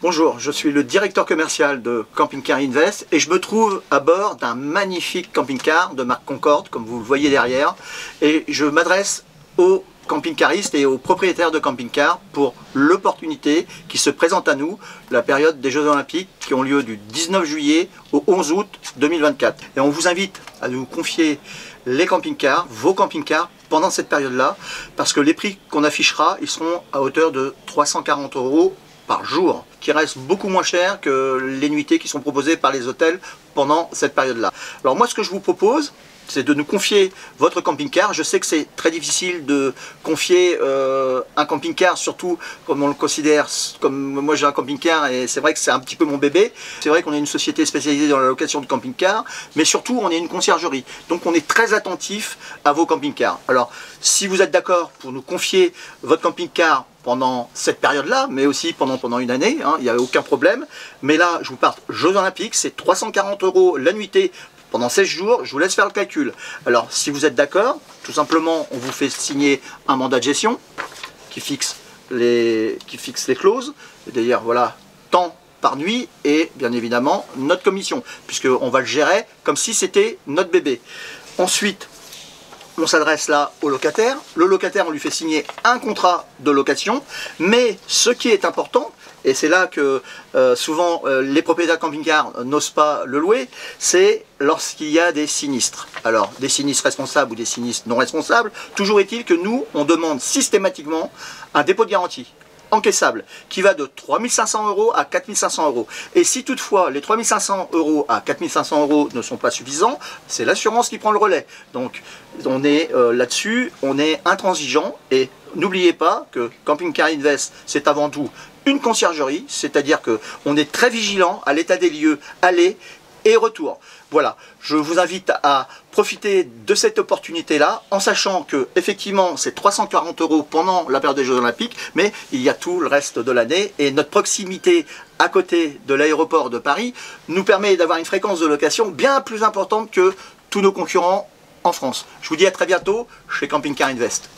Bonjour, je suis le directeur commercial de Camping Car Invest et je me trouve à bord d'un magnifique camping-car de marque Concorde, comme vous le voyez derrière. Et je m'adresse aux camping-caristes et aux propriétaires de camping-car pour l'opportunité qui se présente à nous, la période des Jeux Olympiques qui ont lieu du 19 juillet au 11 août 2024. Et on vous invite à nous confier les camping-cars, vos camping-cars, pendant cette période-là, parce que les prix qu'on affichera, ils seront à hauteur de 340 € par jour, qui reste beaucoup moins cher que les nuitées qui sont proposées par les hôtels pendant cette période-là. Alors moi, ce que je vous propose, c'est de nous confier votre camping-car. Je sais que c'est très difficile de confier un camping-car, surtout comme on le considère, comme moi j'ai un camping-car et c'est vrai que c'est un petit peu mon bébé. C'est vrai qu'on est une société spécialisée dans la location de camping-car, mais surtout on est une conciergerie. Donc on est très attentif à vos camping-cars. Alors si vous êtes d'accord pour nous confier votre camping-car pendant cette période-là, mais aussi pendant une année, hein, il n'y a aucun problème. Mais là, je vous parle Jeux Olympiques, c'est 340 € la nuitée pendant 16 jours, je vous laisse faire le calcul. Alors, si vous êtes d'accord, tout simplement, on vous fait signer un mandat de gestion qui fixe les clauses. D'ailleurs, voilà, temps par nuit et bien évidemment notre commission, puisqu'on va le gérer comme si c'était notre bébé. Ensuite, on s'adresse là au locataire. Le locataire, on lui fait signer un contrat de location. Mais ce qui est important, et c'est là que souvent les propriétaires de camping-car n'osent pas le louer, c'est lorsqu'il y a des sinistres. Alors, des sinistres responsables ou des sinistres non responsables, toujours est-il que nous, on demande systématiquement un dépôt de garantie encaissable qui va de 3 500 € à 4 500 €. Et si toutefois les 3 500 € à 4 500 € ne sont pas suffisants, c'est l'assurance qui prend le relais. Donc on est là-dessus, on est intransigeant et n'oubliez pas que Camping Car Invest, c'est avant tout une conciergerie, c'est-à-dire qu'on est très vigilant à l'état des lieux, aller et retour. Voilà, je vous invite à profiter de cette opportunité-là, en sachant que effectivement c'est 340 € pendant la période des Jeux Olympiques, mais il y a tout le reste de l'année et notre proximité à côté de l'aéroport de Paris nous permet d'avoir une fréquence de location bien plus importante que tous nos concurrents en France. Je vous dis à très bientôt chez Camping Car Invest.